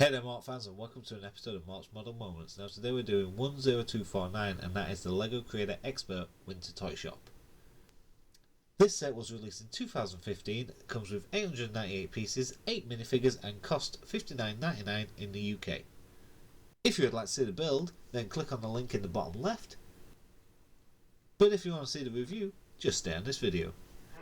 Hey there, Mortt fans, and welcome to an episode of Mort's Model Moments. Now, today we're doing 10249, and that is the LEGO Creator Expert Winter Toy Shop. This set was released in 2015, it comes with 898 pieces, 8 minifigures, and cost $59.99 in the UK. If you would like to see the build, then click on the link in the bottom left. But if you want to see the review, just stay on this video.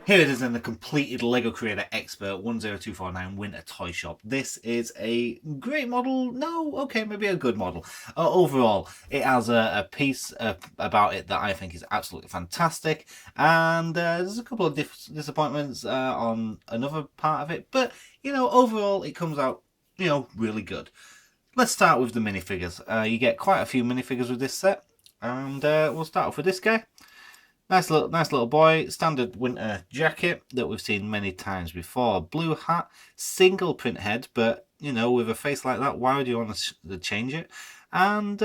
Here it is in the completed LEGO Creator Expert 10249 Winter Toy Shop. This is a great model. No, okay, maybe a good model. Overall, it has a piece about it that I think is absolutely fantastic. And there's a couple of disappointments on another part of it. But, overall, it comes out, really good. Let's start with the minifigures. You get quite a few minifigures with this set. And we'll start off with this guy. Nice little boy, standard winter jacket that we've seen many times before. Blue hat, single print head, but with a face like that, why would you want to change it? And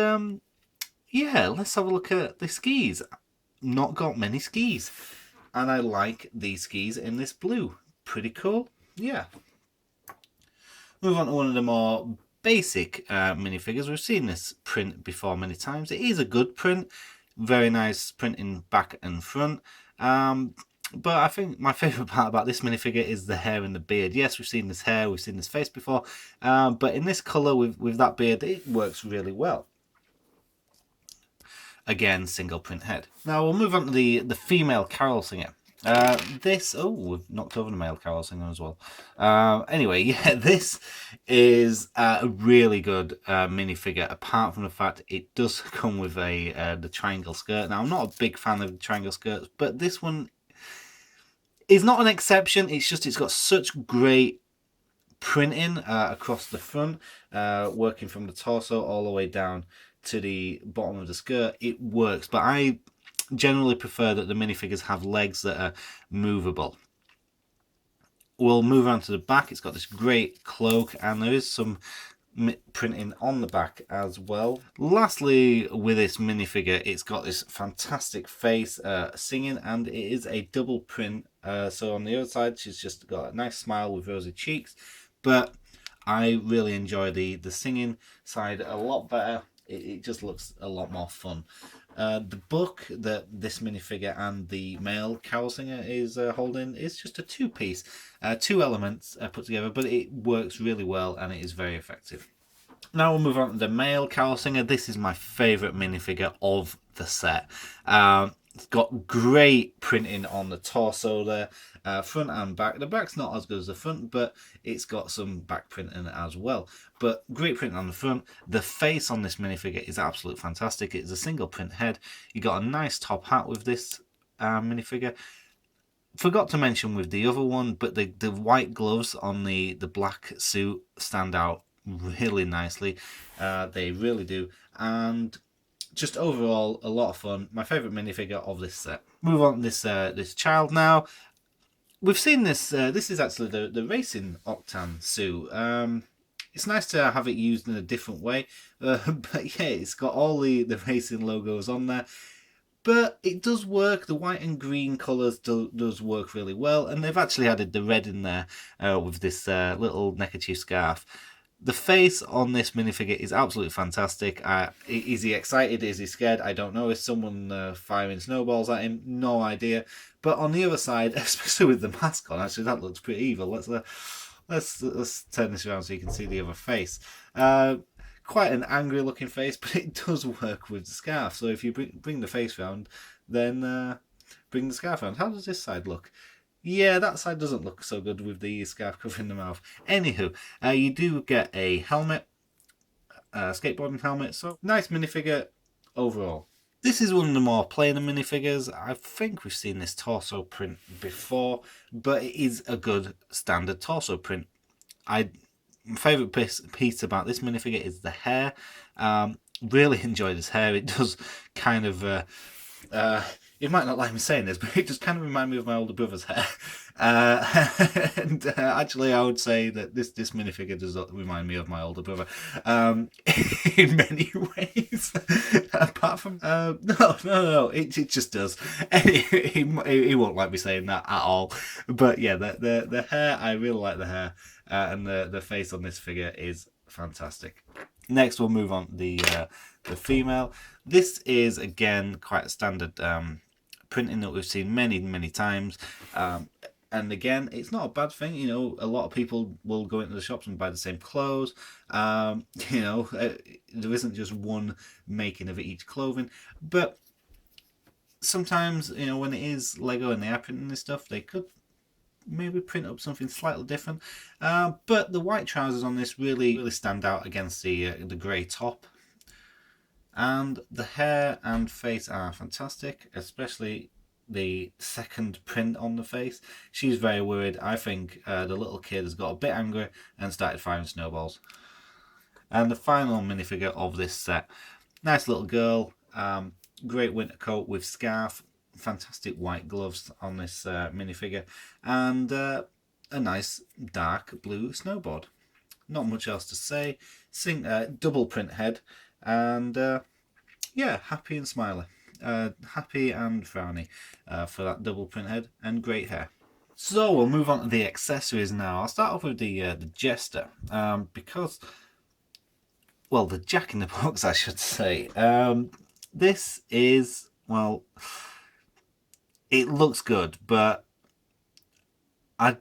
yeah, let's have a look at the skis. Not got many skis, and I like these skis in this blue. Pretty cool, yeah. Move on to one of the more basic minifigures. We've seen this print before many times. It is a good print. Very nice printing back and front. But I think my favourite part about this minifigure is the hair and the beard. Yes, we've seen this hair, we've seen this face before. But in this colour with that beard, it works really well. Again, single print head. Now we'll move on to the female carol singer. We've knocked over the male carol singer as well. Anyway, yeah, this is a really good minifigure, apart from the fact it does come with the triangle skirt. Now, I'm not a big fan of the triangle skirts, but this one is not an exception. It's just it's got such great printing across the front, working from the torso all the way down to the bottom of the skirt. It works, but I generally prefer that the minifigures have legs that are movable. We'll move on to the back. It's got this great cloak, and there is some printing on the back as well. Lastly, with this minifigure, it's got this fantastic face singing, and it is a double print. So on the other side, she's just got a nice smile with rosy cheeks, but I really enjoy the singing side a lot better. It just looks a lot more fun. The book that this minifigure and the male carol singer is holding is just a two-piece, two elements put together, but it works really well and it is very effective. Now we'll move on to the male carol singer. This is my favourite minifigure of the set. It's got great printing on the torso there, front and back. The back's not as good as the front, but it's got some back printing as well. But great printing on the front. The face on this minifigure is absolutely fantastic. It's a single print head. You got a nice top hat with this minifigure. Forgot to mention with the other one, but the white gloves on the black suit stand out really nicely. They really do. And just overall, a lot of fun. My favourite minifigure of this set. Move on to this child now. We've seen this. This is actually the racing Octan suit. It's nice to have it used in a different way. But yeah, it's got all the racing logos on there. But it does work. The white and green colours does work really well. And they've actually added the red in there with this little neckerchief scarf. The face on this minifigure is absolutely fantastic. Is he excited? Is he scared? I don't know. Is someone firing snowballs at him? No idea. But on the other side, especially with the mask on, actually that looks pretty evil. Let's turn this around so you can see the other face. Quite an angry looking face, but it does work with the scarf. So if you bring the face round, then bring the scarf round. How does this side look? Yeah, that side doesn't look so good with the scarf covering the mouth. Anywho, you do get a helmet, skateboarding helmet, so nice minifigure overall. This is one of the more plainer minifigures. I think we've seen this torso print before, but it is a good standard torso print. My favourite piece about this minifigure is the hair. Really enjoy this hair. It does kind of... you might not like me saying this, but it just kind of reminds me of my older brother's hair. Actually, I would say that this minifigure does remind me of my older brother in many ways. Apart from no, it just does. He won't like me saying that at all. But yeah, the hair, I really like the hair, and the face on this figure is fantastic. Next, we'll move on to the female. This is again quite a standard printing that we've seen many times. And again, it's not a bad thing. You know, a lot of people will go into the shops and buy the same clothes. You know, there isn't just one making of each clothing. But sometimes, you know, when it is Lego and they are printing this stuff, they could maybe print up something slightly different. But the white trousers on this really stand out against the grey top. And the hair and face are fantastic, especially the second print on the face. She's very worried. I think the little kid has got a bit angry and started firing snowballs. And the final minifigure of this set, nice little girl, great winter coat with scarf, fantastic white gloves on this minifigure, and a nice dark blue snowboard. Not much else to say. Double print head, and yeah, happy and smiley. Happy and frowny for that double print head, and great hair. So we'll move on to the accessories now. I'll start off with the jester, because, well, the Jack-in-the-Box, I should say. This is, well, it looks good, but I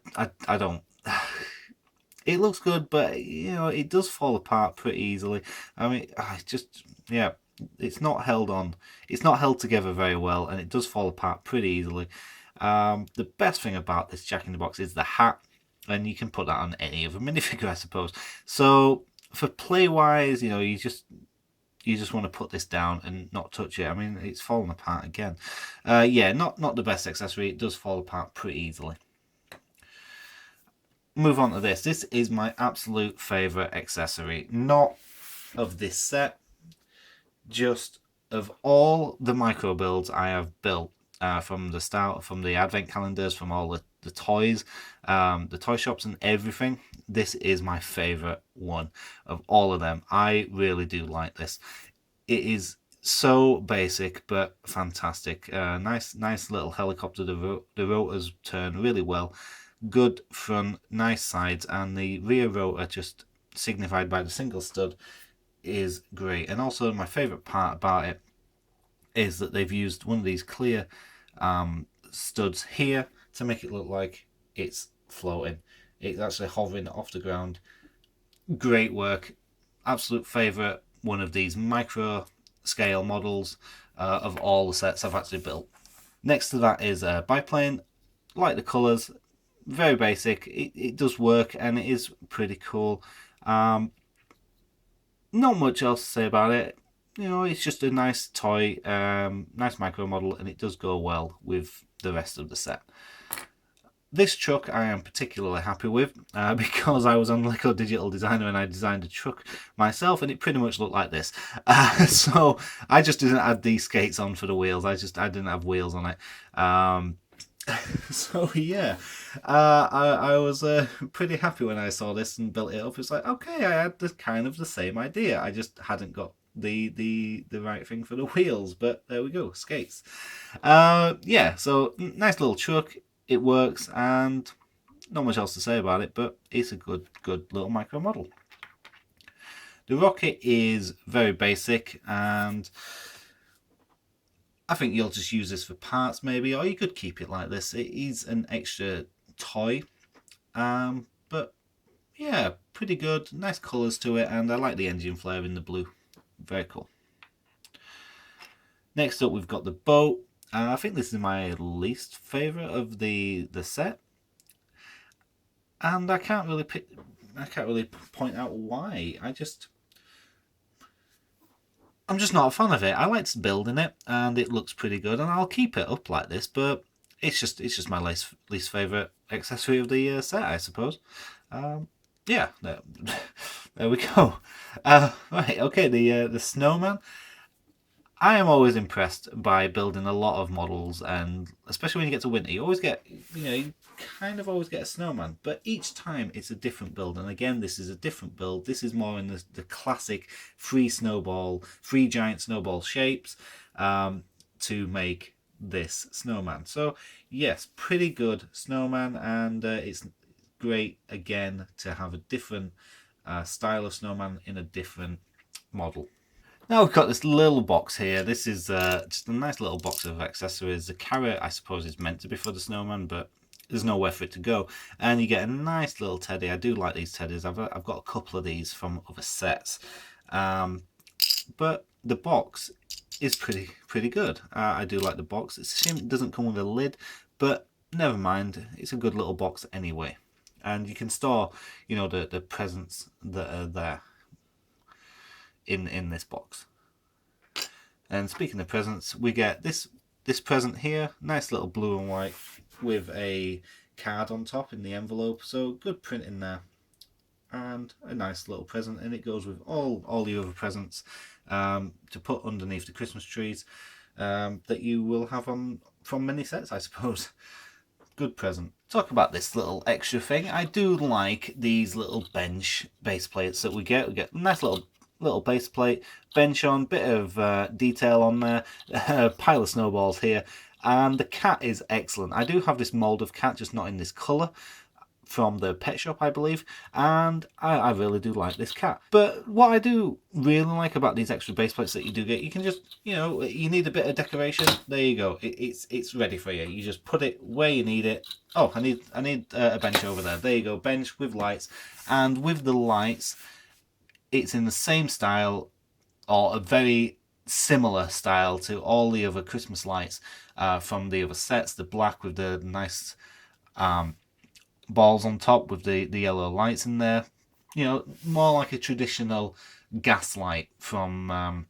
don't. It looks good, but you know, it does fall apart pretty easily. I mean, yeah, it's not held on. It's not held together very well, and it does fall apart pretty easily. The best thing about this Jack-in-the-Box is the hat, and you can put that on any other minifigure, I suppose. So for play-wise, you know, you just want to put this down and not touch it. I mean, it's falling apart again. Yeah, not the best accessory. It does fall apart pretty easily. Move on to this. This is my absolute favourite accessory. Not of this set, just of all the micro builds I have built from the start, from the advent calendars, from all the toys, the toy shops and everything. This is my favourite one of all of them. I really do like this. It is so basic but fantastic. Nice little helicopter. The rotors turn really well. Good front, nice sides, and the rear rotor, just signified by the single stud, is great. And also my favourite part about it is that they've used one of these clear studs here to make it look like it's floating. It's actually hovering off the ground. Great work. Absolute favourite one of these micro scale models of all the sets I've actually built. Next to that is a biplane. Like the colours, very basic. It does work and it is pretty cool. Not much else to say about it. You know, it's just a nice toy, nice micro model, and it does go well with the rest of the set. This truck I am particularly happy with because I was on Lego Digital Designer and I designed a truck myself, and it pretty much looked like this. So I just didn't add these skates on for the wheels. I didn't have wheels on it. So yeah, I was pretty happy when I saw this and built it up. It's like, okay, I had kind of the same idea. I just hadn't got the right thing for the wheels, but there we go, skates. Yeah, so nice little truck. It works, and not much else to say about it, but it's a good little micro model. The rocket is very basic, and I think you'll just use this for parts maybe, or you could keep it like this. It is an extra toy, but yeah, pretty good. Nice colours to it, and I like the engine flare in the blue. Very cool. Next up, we've got the boat. I think this is my least favourite of the set, and I can't really point out why. I'm just not a fan of it. I liked building it, and it looks pretty good, and I'll keep it up like this. But it's just my least favourite accessory of the set, I suppose. Yeah, there we go. Right, okay, the snowman. I am always impressed by building a lot of models, and especially when you get to winter, you always get, you kind of always get a snowman, but each time it's a different build. And again, this is a different build. This is more in the classic three giant snowball shapes to make this snowman. So yes, pretty good snowman, and it's great again to have a different style of snowman in a different model. Now we've got this little box here. This is just a nice little box of accessories. The carrot, I suppose, is meant to be for the snowman, but there's nowhere for it to go. And you get a nice little teddy. I do like these teddies. I've got a couple of these from other sets. But the box is pretty good. I do like the box. It's a shame it doesn't come with a lid, but never mind. It's a good little box anyway. And you can store, you know, the presents that are there in this box. And speaking of presents, we get this present here, nice little blue and white with a card on top in the envelope, so good print in there, and a nice little present, and it goes with all the other presents to put underneath the Christmas trees that you will have on from many sets, I suppose. Good present. Talk about this little extra thing. I do like these little bench base plates that we get. We get a nice little base plate, bench on, bit of detail on there, a pile of snowballs here, and the cat is excellent. I do have this mould of cat, just not in this colour, from the pet shop, I believe, and I really do like this cat. But what I do really like about these extra base plates that you do get, you can just, you know, you need a bit of decoration, there you go, it's ready for you. You just put it where you need it. Oh, I need a bench over there you go, bench with lights, and with the lights, it's in the same style, or a very similar style to all the other Christmas lights from the other sets. The black with the nice balls on top with the yellow lights in there. You know, more like a traditional gas light from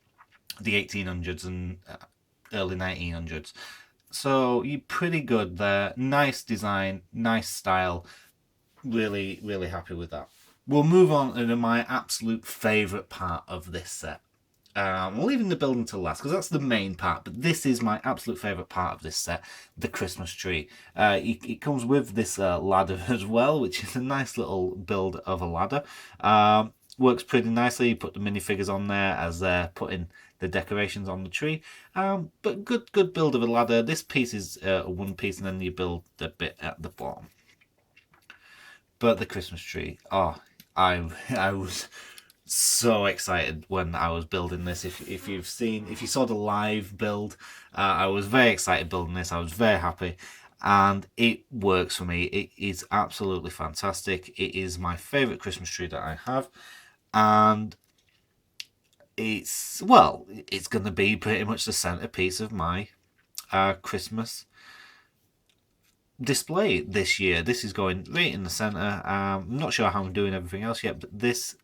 the 1800s and early 1900s. So you're pretty good there. Nice design, nice style. Really, really happy with that. We'll move on to my absolute favourite part of this set. We're leaving the building to last because that's the main part, but this is my absolute favourite part of this set, the Christmas tree. It comes with this ladder as well, which is a nice little build of a ladder. Works pretty nicely. You put the minifigures on there as they're putting the decorations on the tree. But good build of a ladder. This piece is one piece, and then you build the bit at the bottom. But the Christmas tree, oh, I was so excited when I was building this. If you saw the live build, I was very excited building this. I was very happy, and it works for me. It is absolutely fantastic. It is my favorite Christmas tree that I have, and it's going to be pretty much the centerpiece of my Christmas display this year. This is going right in the center. I'm not sure how I'm doing everything else yet, but this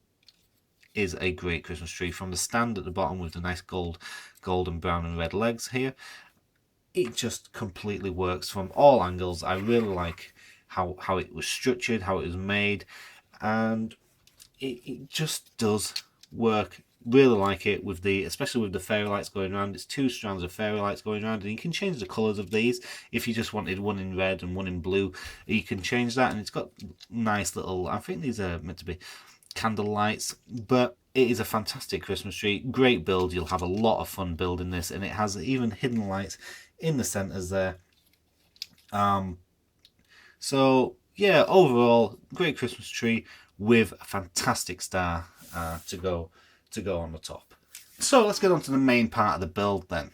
is a great Christmas tree. From the stand at the bottom with the nice golden, brown and red legs here, it just completely works from all angles. I really like how it was structured, how it was made, and it just does work. Really like it, with especially with the fairy lights going around. It's 2 strands of fairy lights going around, and you can change the colours of these. If you just wanted one in red and one in blue, you can change that, and it's got nice little, I think these are meant to be candle lights, but it is a fantastic Christmas tree. Great build. You'll have a lot of fun building this, and it has even hidden lights in the centres there. So yeah, overall, great Christmas tree with a fantastic star to go on the top. So let's get on to the main part of the build then.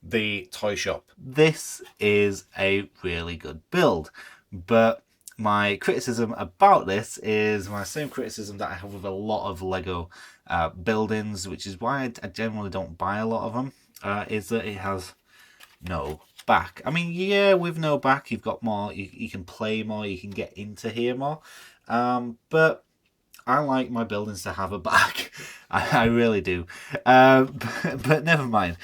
The toy shop. This is a really good build, but my criticism about this is my same criticism that I have with a lot of Lego buildings, which is why I generally don't buy a lot of them, is that it has no back. I mean, yeah, with no back, you've got more, you can play more, you can get into here more, but I like my buildings to have a back. I really do. But never mind.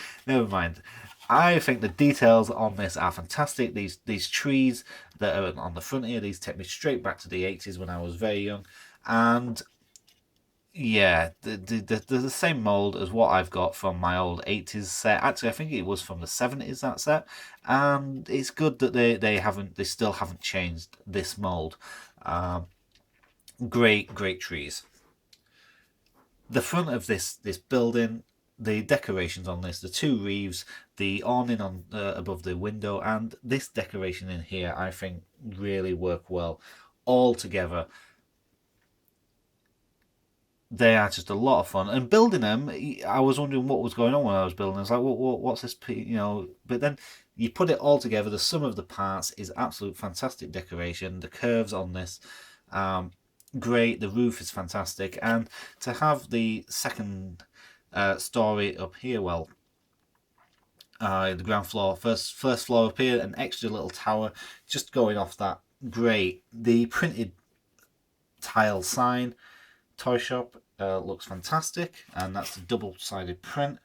I think the details on this are fantastic. These trees that are on the front here, these take me straight back to the 80s when I was very young. And yeah, the same mold as what I've got from my old 80s set. Actually, I think it was from the 70s, that set. And it's good that they still haven't changed this mold. Great trees. The front of this building, the decorations on this, the 2 reeves, the awning on above the window, and this decoration in here, I think really work well all together. They are just a lot of fun. And building them, I was wondering what was going on when I was building. I was like, what's this? But then you put it all together. The sum of the parts is absolute fantastic decoration. The curves on this, um, great. The roof is fantastic, and to have the second story up here, well, the ground floor, first floor up here, an extra little tower, just going off that. Great. The printed tile sign, toy shop, looks fantastic, and that's a double-sided print.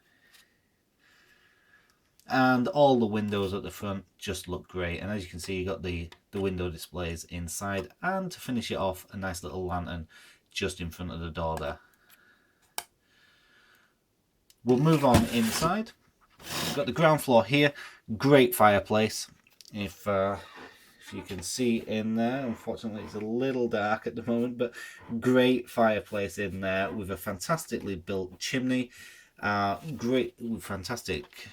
And all the windows at the front just look great, and as you can see, you got the window displays inside, and to finish it off, a nice little lantern just in front of the door there. We'll move on inside. We've got the ground floor here, great fireplace. If you can see in there, unfortunately it's a little dark at the moment, but great fireplace in there with a fantastically built chimney. Great, fantastic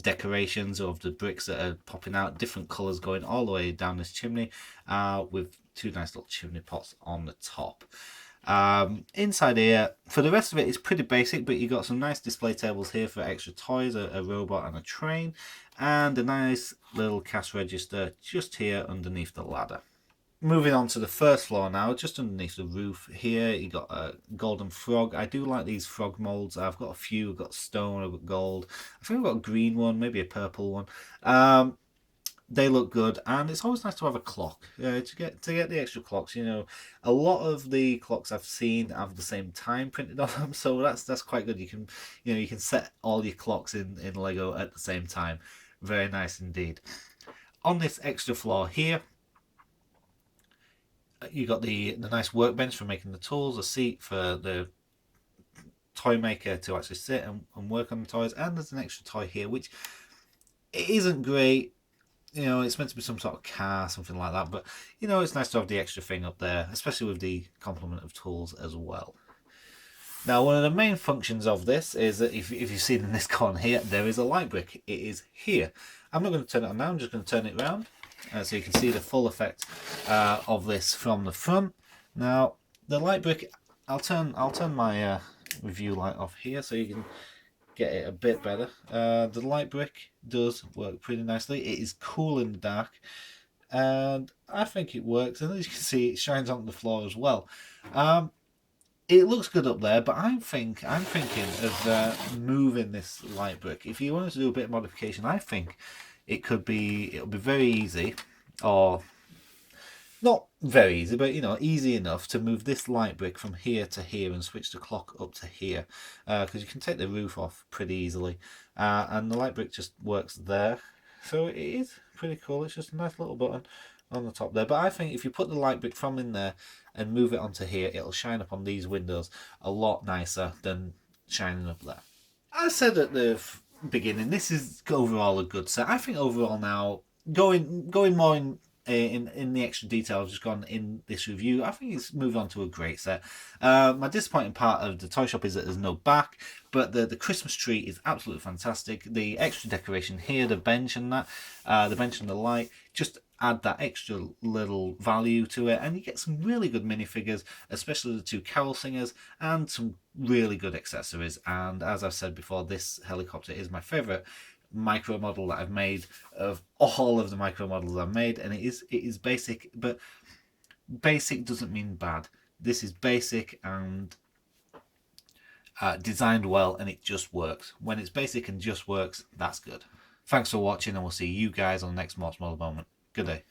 decorations of the bricks that are popping out, different colours going all the way down this chimney, with two nice little chimney pots on the top. Inside here, for the rest of it, it's pretty basic, but you got some nice display tables here for extra toys, a robot and a train, and a nice little cash register just here underneath the ladder. Moving on to the first floor now, just underneath the roof here, you got a golden frog. I do like these frog molds. I've got a few. I've got stone, I've got gold. I think I've got a green one, maybe a purple one. They look good, and it's always nice to have a clock to get the extra clocks. A lot of the clocks I've seen have the same time printed on them, so that's quite good. You can set all your clocks in Lego at the same time. Very nice indeed. On this extra floor here, you got the nice workbench for making the tools, a seat for the toy maker to actually sit and work on the toys, and there's an extra toy here, which it isn't great. It's meant to be some sort of car, something like that, but it's nice to have the extra thing up there, especially with the complement of tools as well. Now, one of the main functions of this is that if you see in this corner here, there is a light brick. It is here. I'm not going to turn it on now, I'm just going to turn it around so you can see the full effect of this from the front. Now, the light brick, I'll turn my review light off here so you can get it a bit better. The light brick does work pretty nicely. It is cool in the dark, and I think it works. And as you can see, it shines onto the floor as well. It looks good up there, but I'm thinking of moving this light brick. If you wanted to do a bit of modification, I think it'll be very easy, or not very easy, but easy enough to move this light brick from here to here and switch the clock up to here, because you can take the roof off pretty easily, and the light brick just works there. So it is pretty cool. It's just a nice little button on the top there. But I think if you put the light brick from in there and move it onto here, it'll shine up on these windows a lot nicer than shining up there. I said at the beginning, this is overall a good set. I think overall now, going more in the extra detail I've just gone in this review, I think it's moved on to a great set. My disappointing part of the toy shop is that there's no back, but the Christmas tree is absolutely fantastic. The extra decoration here, the bench and that, the bench and the light, just add that extra little value to it, and you get some really good minifigures, especially the two carol singers, and some really good accessories. And as I've said before, this helicopter is my favourite micro model that I've made of all of the micro models I've made, and it is basic, but basic doesn't mean bad. This is basic and designed well, and it just works. When it's basic and just works, that's good. Thanks for watching, and we'll see you guys on the next Mort's Model Moment. Good day.